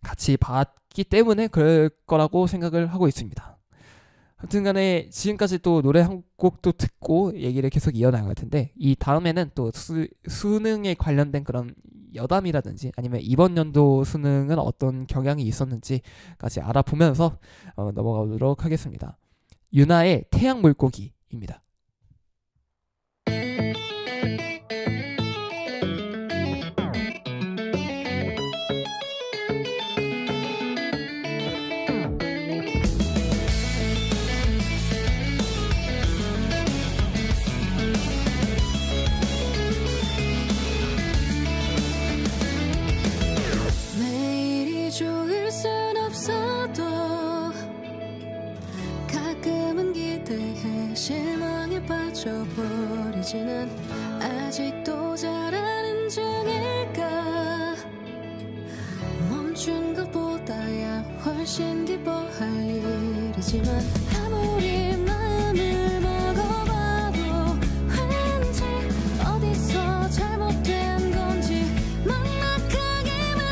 같이 받기 때문에 그럴 거라고 생각을 하고 있습니다. 하여튼간에 지금까지 또 노래 한 곡도 듣고 얘기를 계속 이어나갈 텐데 이 다음에는 또 수능에 관련된 그런 여담이라든지 아니면 이번 연도 수능은 어떤 경향이 있었는지까지 알아보면서 넘어가도록 하겠습니다. 유나의 태양 물고기입니다. 매일이 좋을 순 없어도 가끔은 기대해 실망에 빠져버리지는 아직도 잘하는 중일까. 멈춘 것보다야 훨씬 기뻐할 일이지만 아무리 마음을 먹어봐도 왠지 어디서 잘못된 건지 막막하기만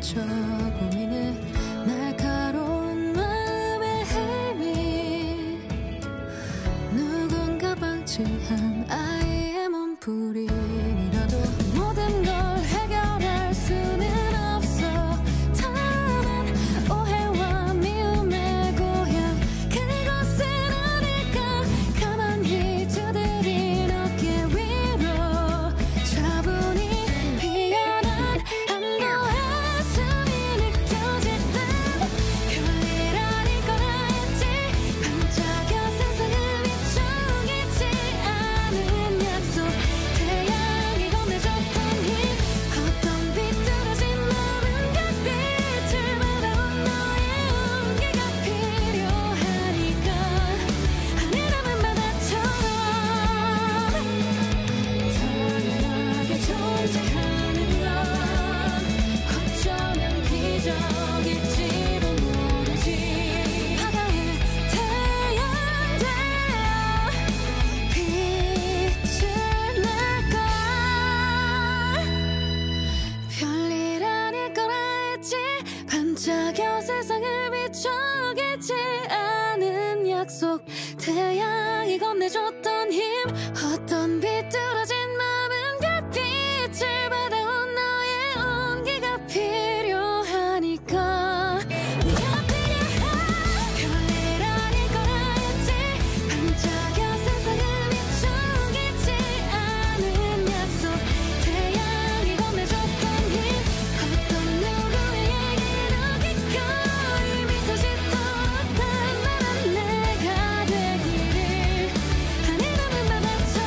미쳐 고민해 날카로운 마음의 힘이 누군가 방치한 아이의 몸부림이라도 모든 걸 해결할 수는 없어. 다만 오해와 미움의 고향 그곳은 어딜까. 가만히 두드린 어깨 위로 차분히 피어난 한도의 숨이 느껴질 때 별일 아닐 거라 했지. 반짝여 세상을 비추겠지 않은 약속. 태양이 건네줬던 힘 어떤 비뚤어진 마음은 별빛을 받아온 너의 온기가 필요하니까. 하늘하면 바다처럼 당연하게 존재하는 건 어쩌면 기적일지도 모르지. 바다에 태양 되어 빛을 낼걸. 별일 아닐 거라 했지. 반짝여 세상을 비춰겠지 않은 약속. 태양이 건네줬던 힘 어떤 비뚤어진 마음은 별빛을 받아온 너의 온기가 필요하니까. 네가 필요해. 별일 아닐 거라 했지. 반짝여 세상을 비추겠지 않은 약속. 태양이 건네줬던 힘 어떤 누구에게도 기꺼이 미소 짓도록 단단한 내가 되기를. 하늘하면 바다처럼.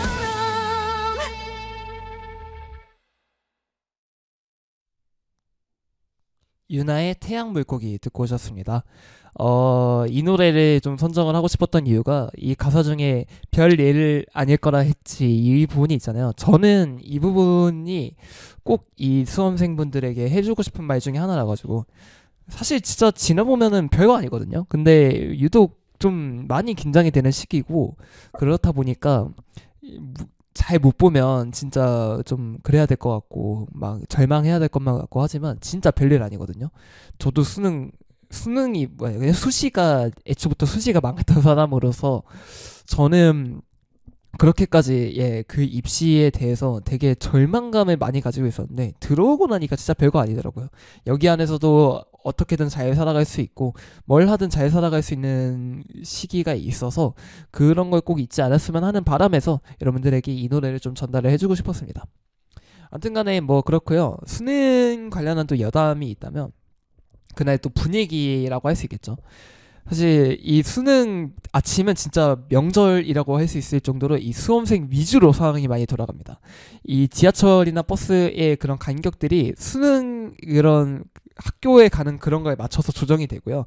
유나의 태양 물고기 듣고 오셨습니다. 이 노래를 좀 선정을 하고 싶었던 이유가 이 가사 중에 별일 아닐 거라 했지 이 부분이 있잖아요. 저는 이 부분이 꼭 이 수험생분들에게 해주고 싶은 말 중에 하나라 가지고 사실 진짜 지나보면은 별거 아니거든요. 근데 유독 좀 많이 긴장이 되는 시기고 그렇다 보니까 잘 못 보면 진짜 좀 그래야 될 것 같고 막 절망해야 될 것만 같고 하지만 진짜 별일 아니거든요. 저도 수능이 뭐야 그냥 수시가 애초부터 수시가 망했던 사람으로서 저는 그렇게까지 그 입시에 대해서 되게 절망감을 많이 가지고 있었는데 들어오고 나니까 진짜 별거 아니더라고요. 여기 안에서도 어떻게든 잘 살아갈 수 있고 뭘 하든 잘 살아갈 수 있는 시기가 있어서 그런 걸 꼭 잊지 않았으면 하는 바람에서 여러분들에게 이 노래를 좀 전달을 해주고 싶었습니다. 아무튼 간에 뭐 그렇고요. 수능 관련한 또 여담이 있다면 그날 또 분위기라고 할 수 있겠죠. 사실 이 수능 아침은 진짜 명절이라고 할 수 있을 정도로 이 수험생 위주로 상황이 많이 돌아갑니다. 이 지하철이나 버스의 그런 간격들이 수능 이런 학교에 가는 그런 거에 맞춰서 조정이 되고요.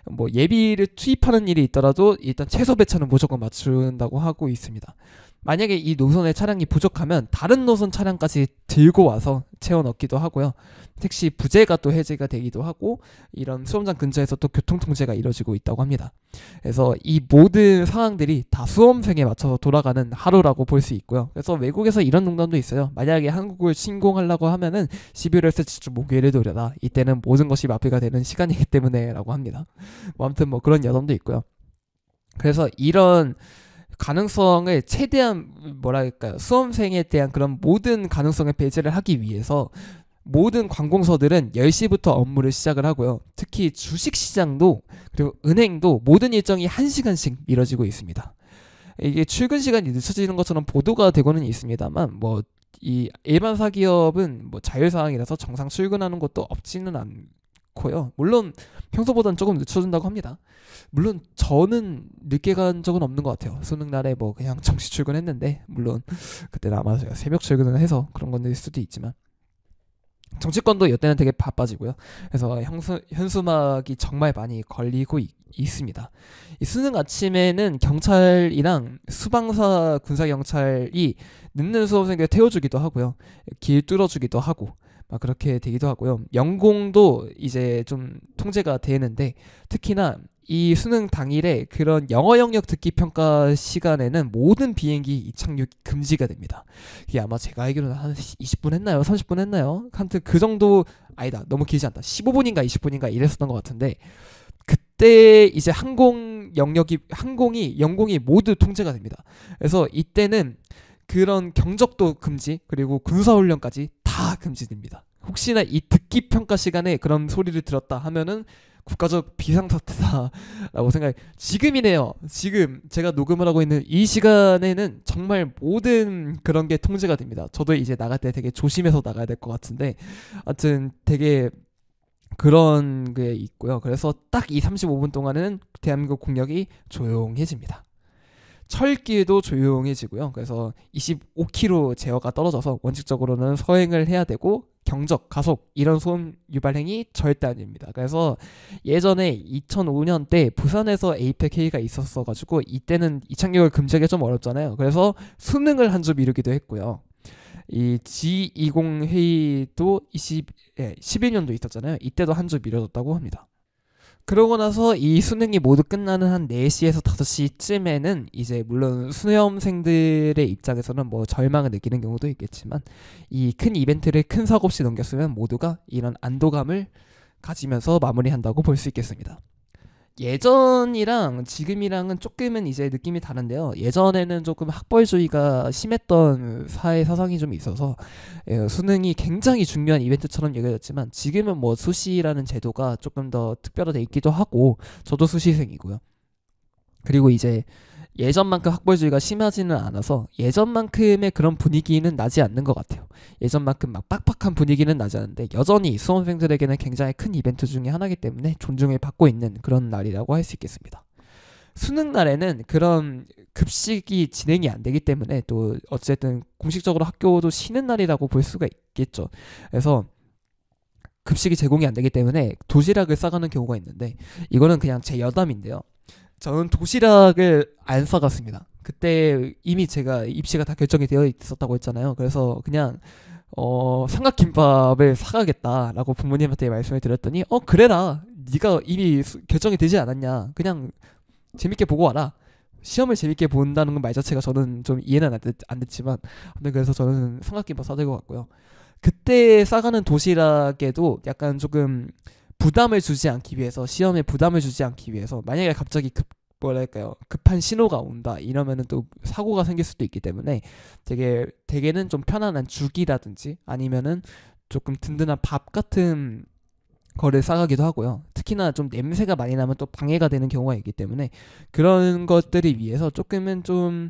뭐 예비를 투입하는 일이 있더라도 일단 최소 배차는 무조건 맞춘다고 하고 있습니다. 만약에 이 노선의 차량이 부족하면 다른 노선 차량까지 들고 와서 채워 넣기도 하고요. 택시 부재가 또 해제가 되기도 하고 이런 수험장 근처에서 또 교통 통제가 이루어지고 있다고 합니다. 그래서 이 모든 상황들이 다 수험생에 맞춰서 돌아가는 하루라고 볼 수 있고요. 그래서 외국에서 이런 농담도 있어요. 만약에 한국을 침공하려고 하면은 11월 셋째 주 목요일을 노려라. 이때는 모든 것이 마비가 되는 시간이기 때문에 라고 합니다. 뭐 아무튼 뭐 그런 여담도 있고요. 그래서 이런 가능성을 최대한 뭐랄까요 수험생에 대한 그런 모든 가능성을 배제를 하기 위해서 모든 관공서들은 10시부터 업무를 시작을 하고요. 특히 주식시장도 그리고 은행도 모든 일정이 1시간씩 미뤄지고 있습니다. 이게 출근 시간이 늦춰지는 것처럼 보도가 되고는 있습니다만 뭐 이 일반 사기업은 뭐 자율사항이라서 정상 출근하는 것도 없지는 않고요. 물론 평소보다는 조금 늦춰준다고 합니다. 물론 저는 늦게 간 적은 없는 것 같아요. 수능 날에 뭐 그냥 정시 출근했는데 물론 그때는 아마 제가 새벽 출근을 해서 그런 건일 수도 있지만 정치권도 이때는 되게 바빠지고요. 그래서 현수막이 정말 많이 걸리고 있습니다. 이 수능 아침에는 경찰이랑 수방사 군사경찰이 늦는 수험생들 태워주기도 하고요. 길 뚫어주기도 하고 막 그렇게 되기도 하고요. 연공도 이제 좀 통제가 되는데 특히나 이 수능 당일에 그런 영어 영역 듣기 평가 시간에는 모든 비행기 이착륙 금지가 됩니다. 이게 아마 제가 알기로는 한 20분 했나요? 30분 했나요? 하여튼 그 정도, 아니다, 너무 길지 않다. 15분인가 20분인가 이랬었던 것 같은데, 그때 이제 영공이 모두 통제가 됩니다. 그래서 이때는 그런 경적도 금지, 그리고 군사훈련까지 다 금지됩니다. 혹시나 이 듣기 평가 시간에 그런 소리를 들었다 하면은 국가적 비상사태다라고 생각해. 지금이네요. 지금 제가 녹음을 하고 있는 이 시간에는 정말 모든 그런 게 통제가 됩니다. 저도 이제 나갈 때 되게 조심해서 나가야 될 것 같은데, 하여튼 되게 그런 게 있고요. 그래서 딱 이 35분 동안은 대한민국 국력이 조용해집니다. 철길도 조용해지고요. 그래서 25km 제어가 떨어져서 원칙적으로는 서행을 해야 되고, 경적, 가속 이런 소음 유발행위 절대 아닙니다. 그래서 예전에 2005년 때 부산에서 에이펙 회의가 있었어가지고 이때는 이착륙을 금지하기가 좀 어렵잖아요. 그래서 수능을 한 주 미루기도 했고요. 이 G20 회의도 11년도 있었잖아요. 이때도 한 주 미뤄졌다고 합니다. 그러고 나서 이 수능이 모두 끝나는 한 4시에서 5시쯤에는 이제 물론 수험생들의 입장에서는 뭐 절망을 느끼는 경우도 있겠지만, 이 큰 이벤트를 큰 사고 없이 넘겼으면 모두가 이런 안도감을 가지면서 마무리한다고 볼 수 있겠습니다. 예전이랑 지금이랑은 조금은 이제 느낌이 다른데요. 예전에는 조금 학벌주의가 심했던 사회 사상이 좀 있어서 수능이 굉장히 중요한 이벤트처럼 여겨졌지만, 지금은 뭐 수시라는 제도가 조금 더 특별화돼 있기도 하고, 저도 수시생이고요. 그리고 이제 예전만큼 학벌주의가 심하지는 않아서 예전만큼의 그런 분위기는 나지 않는 것 같아요. 예전만큼 막 빡빡한 분위기는 나지 않는데, 여전히 수험생들에게는 굉장히 큰 이벤트 중에 하나이기 때문에 존중을 받고 있는 그런 날이라고 할 수 있겠습니다. 수능 날에는 그런 급식이 진행이 안 되기 때문에 또 어쨌든 공식적으로 학교도 쉬는 날이라고 볼 수가 있겠죠. 그래서 급식이 제공이 안 되기 때문에 도시락을 싸가는 경우가 있는데, 이거는 그냥 제 여담인데요. 저는 도시락을 안 싸갔습니다. 그때 이미 제가 입시가 다 결정이 되어 있었다고 했잖아요. 그래서 그냥 삼각김밥을 사가겠다라고 부모님한테 말씀을 드렸더니, 그래라, 네가 이미 결정이 되지 않았냐, 그냥 재밌게 보고 와라. 시험을 재밌게 본다는 말 자체가 저는 좀 이해는 안 됐지만, 그래서 저는 삼각김밥 사들고 갔고요. 그때 싸가는 도시락에도 약간 조금 부담을 주지 않기 위해서, 시험에 부담을 주지 않기 위해서, 만약에 갑자기 급한 신호가 온다 이러면은 또 사고가 생길 수도 있기 때문에 되게는 좀 편안한 죽이라든지 아니면은 조금 든든한 밥 같은 거를 싸가기도 하고요. 특히나 좀 냄새가 많이 나면 또 방해가 되는 경우가 있기 때문에 그런 것들을 위해서 조금은 좀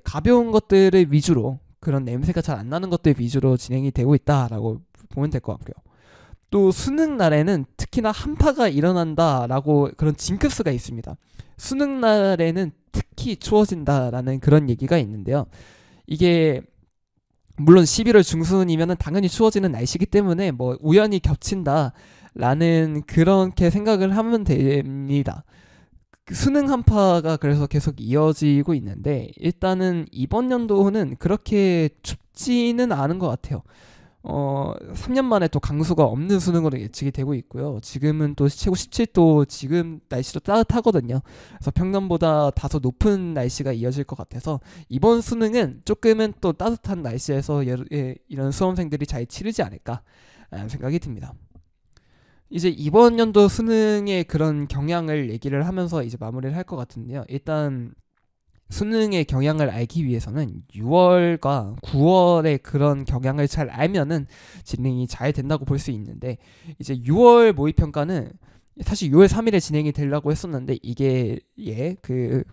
가벼운 것들을 위주로, 그런 냄새가 잘 안 나는 것들 위주로 진행이 되고 있다라고 보면 될 것 같고요. 또 수능 날에는 특히나 한파가 일어난다라고 그런 징크스가 있습니다. 수능 날에는 특히 추워진다라는 그런 얘기가 있는데요. 이게 물론 11월 중순이면은 당연히 추워지는 날씨이기 때문에 뭐 우연히 겹친다라는 그렇게 생각을 하면 됩니다. 수능 한파가 그래서 계속 이어지고 있는데, 일단은 이번 연도는 그렇게 춥지는 않은 것 같아요. 3년 만에 또 강수가 없는 수능으로 예측이 되고 있고요. 지금은 또 최고 17도, 지금 날씨도 따뜻하거든요. 그래서 평년보다 다소 높은 날씨가 이어질 것 같아서 이번 수능은 조금은 또 따뜻한 날씨에서 이런 수험생들이 잘 치르지 않을까 생각이 듭니다. 이제 이번 연도 수능의 그런 경향을 얘기를 하면서 이제 마무리를 할 것 같은데요. 일단 수능의 경향을 알기 위해서는 6월과 9월의 그런 경향을 잘 알면은 진행이 잘 된다고 볼 수 있는데, 이제 6월 모의평가는 사실 6월 3일에 진행이 되려고 했었는데, 이게 그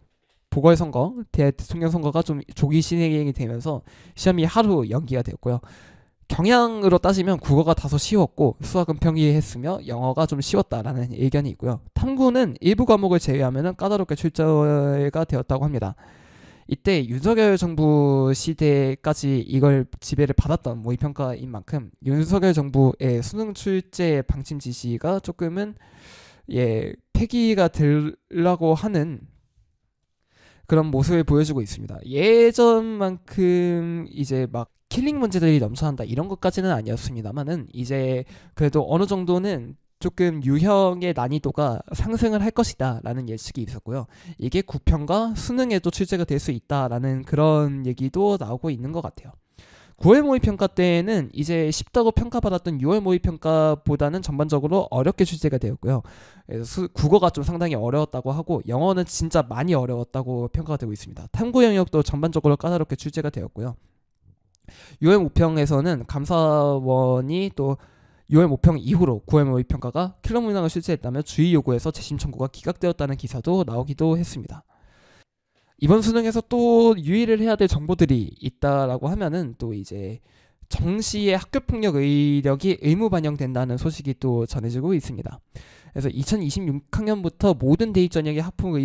보궐선거, 대통령 선거가 좀 조기 진행이 되면서 시험이 하루 연기가 되었고요. 경향으로 따지면 국어가 다소 쉬웠고 수학은 평이했으며 영어가 좀 쉬웠다라는 의견이 있고요. 탐구는 일부 과목을 제외하면 까다롭게 출제가 되었다고 합니다. 이때 윤석열 정부 시대까지 이걸 지배를 받았던 모의평가인 만큼 윤석열 정부의 수능 출제 방침 지시가 조금은 폐기가 되려고 하는 그런 모습을 보여주고 있습니다. 예전만큼 이제 막 킬링 문제들이 넘쳐난다 이런 것까지는 아니었습니다만은, 이제 그래도 어느 정도는 조금 유형의 난이도가 상승을 할 것이다 라는 예측이 있었고요. 이게 구평과 수능에도 출제가 될 수 있다라는 그런 얘기도 나오고 있는 것 같아요. 9월 모의평가 때에는 이제 쉽다고 평가받았던 6월 모의평가보다는 전반적으로 어렵게 출제가 되었고요. 그래서 국어가 좀 상당히 어려웠다고 하고 영어는 진짜 많이 어려웠다고 평가가 되고 있습니다. 탐구 영역도 전반적으로 까다롭게 출제가 되었고요. 6월 모평에서는 감사원이 또 6월 모평 이후로 9월 모의평가가 킬러 문항을 출제했다며 주의 요구에서 재심 청구가 기각되었다는 기사도 나오기도 했습니다. 이번 수능에서 또 유의를 해야 될 정보들이 있다라고 하면은 또 이제 정시의 학교폭력 의력이 의무 반영된다는 소식이 또 전해지고 있습니다. 그래서 2026학년부터 모든 대입 전형의 학폭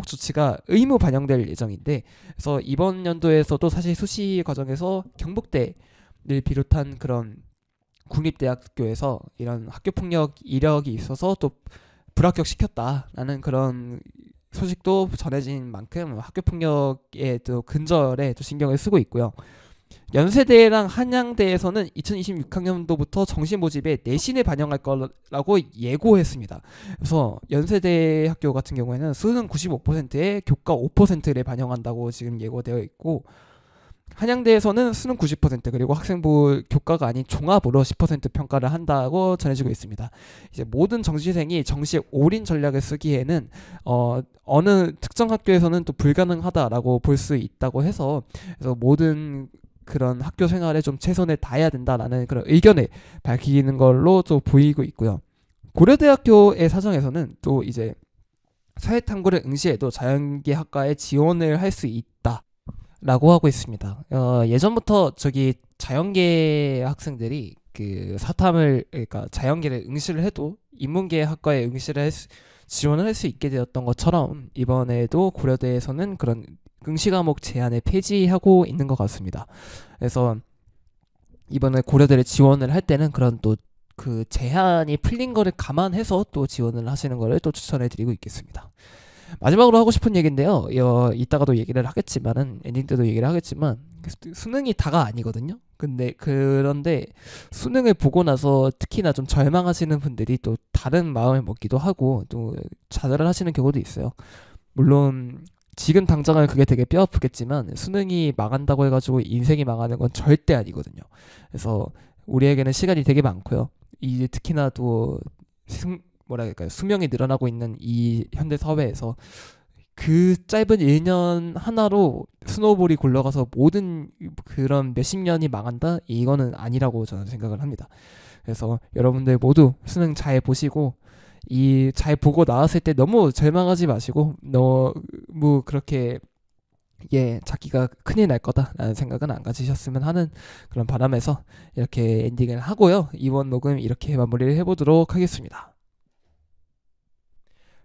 조치가 의무 반영될 예정인데, 그래서 이번 연도에서도 사실 수시 과정에서 경북대를 비롯한 그런 국립대학교에서 이런 학교폭력 이력이 있어서 또 불합격시켰다라는 그런 소식도 전해진 만큼 학교폭력에 또 근절에 또 신경을 쓰고 있고요. 연세대랑 한양대에서는 2026학년도부터 정시 모집에 내신을 반영할 거라고 예고했습니다. 그래서 연세대 학교 같은 경우에는 수능 95%에 교과 5%를 반영한다고 지금 예고되어 있고, 한양대에서는 수능 90% 그리고 학생부 교과가 아닌 종합으로 10% 평가를 한다고 전해지고 있습니다. 이제 모든 정시생이 정시에 올인 전략을 쓰기에는 어느 특정 학교에서는 또 불가능하다라고 볼 수 있다고 해서, 그래서 모든 그런 학교 생활에 좀 최선을 다해야 된다라는 그런 의견을 밝히는 걸로 또 보이고 있고요. 고려대학교의 사정에서는 또 이제 사회탐구를 응시해도 자연계학과에 지원을 할 수 있다 라고 하고 있습니다. 예전부터 저기 자연계 학생들이 그 그러니까 자연계를 응시를 해도 인문계 학과에 지원을 할 수 있게 되었던 것처럼 이번에도 고려대에서는 그런 응시 과목 제한을 폐지하고 있는 것 같습니다. 그래서 이번에 고려대를 지원을 할 때는 그런 또 그 제한이 풀린 거를 감안해서 또 지원을 하시는 거를 또 추천해 드리고 있겠습니다. 마지막으로 하고 싶은 얘기인데요. 이따가도 얘기를 하겠지만은, 엔딩 때도 얘기를 하겠지만, 수능이 다가 아니거든요. 그런데 수능을 보고 나서 특히나 좀 절망하시는 분들이 또 다른 마음을 먹기도 하고 또 좌절을 하시는 경우도 있어요. 물론 지금 당장은 그게 되게 뼈아프겠지만 수능이 망한다고 해가지고 인생이 망하는 건 절대 아니거든요. 그래서 우리에게는 시간이 되게 많고요. 이제 특히나 또 수명이 늘어나고 있는 이 현대 사회에서 그 짧은 1년 하나로 스노우볼이 굴러가서 모든 그런 몇십 년이 망한다? 이거는 아니라고 저는 생각을 합니다. 그래서 여러분들 모두 수능 잘 보시고, 잘 보고 나왔을 때 너무 절망하지 마시고, 너무 그렇게 자기가 큰일 날 거다라는 생각은 안 가지셨으면 하는 그런 바람에서 이렇게 엔딩을 하고요. 이번 녹음 이렇게 마무리를 해보도록 하겠습니다.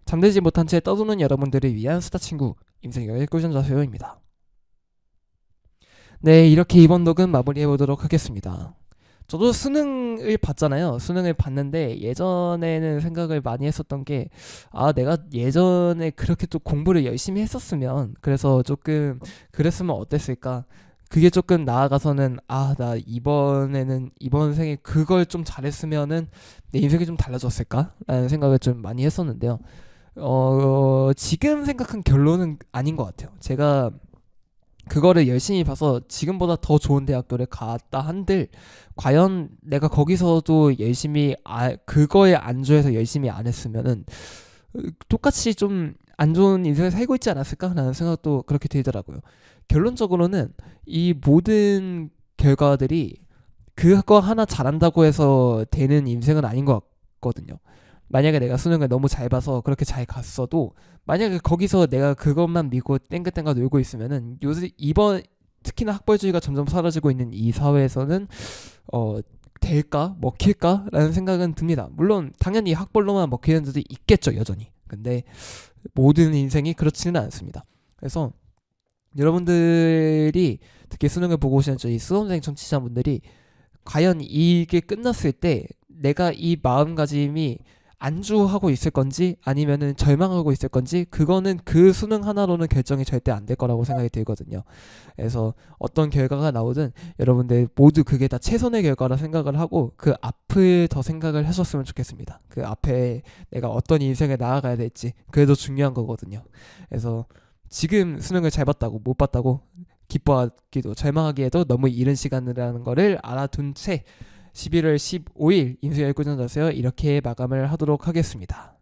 잠들지 못한 채 떠도는 여러분들을 위한 스타친구 임생혁의 꿀잠 자세요입니다. 네, 이렇게 이번 녹음 마무리해보도록 하겠습니다. 저도 수능을 봤잖아요. 수능을 봤는데 예전에는 생각을 많이 했었던 게, 내가 예전에 그렇게 또 공부를 열심히 했었으면, 그래서 조금 그랬으면 어땠을까. 그게 조금 나아가서는 나 이번 생에 그걸 좀 잘했으면은 내 인생이 좀 달라졌을까? 라는 생각을 좀 많이 했었는데요. 지금 생각한 결론은 아닌 것 같아요. 제가 그거를 열심히 봐서 지금보다 더 좋은 대학교를 갔다 한들 과연 내가 거기서도 열심히 그거에 안주해서 열심히 안 했으면은 똑같이 좀 안 좋은 인생을 살고 있지 않았을까라는 생각도 그렇게 들더라고요. 결론적으로는 이 모든 결과들이 그거 하나 잘한다고 해서 되는 인생은 아닌 것 같거든요. 만약에 내가 수능을 너무 잘 봐서 그렇게 잘 갔어도, 만약에 거기서 내가 그것만 믿고 땡긋땡긋 놀고 있으면은 이번 특히나 학벌주의가 점점 사라지고 있는 이 사회에서는 될까? 먹힐까? 라는 생각은 듭니다. 물론 당연히 학벌로만 먹히는 데도 있겠죠, 여전히. 근데 모든 인생이 그렇지는 않습니다. 그래서 여러분들이 특히 수능을 보고 오시는 저희 수험생 청취자분들이 과연 이게 끝났을 때 내가 이 마음가짐이 안주하고 있을 건지 아니면은 절망하고 있을 건지 그거는 그 수능 하나로는 결정이 절대 안 될 거라고 생각이 들거든요. 그래서 어떤 결과가 나오든 여러분들 모두 그게 다 최선의 결과라 생각을 하고 그 앞을 더 생각을 하셨으면 좋겠습니다. 그 앞에 내가 어떤 인생을 나아가야 될지 그게 더 중요한 거거든요. 그래서 지금 수능을 잘 봤다고 못 봤다고 기뻐하기도 절망하기에도 너무 이른 시간이라는 거를 알아둔 채 11월 15일 임수열 꾸준하세요 이렇게 마감을 하도록 하겠습니다.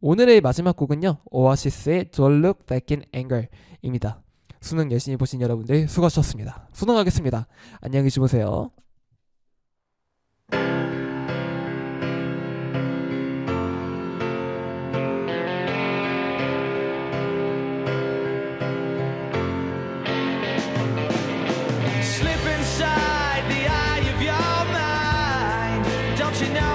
오늘의 마지막 곡은요 오아시스의 Don't Look Back in Anger 입니다. 수능 열심히 보신 여러분들 수고하셨습니다. 수능하겠습니다. 안녕히 주무세요. Slip inside the eye of your mind. Don't you know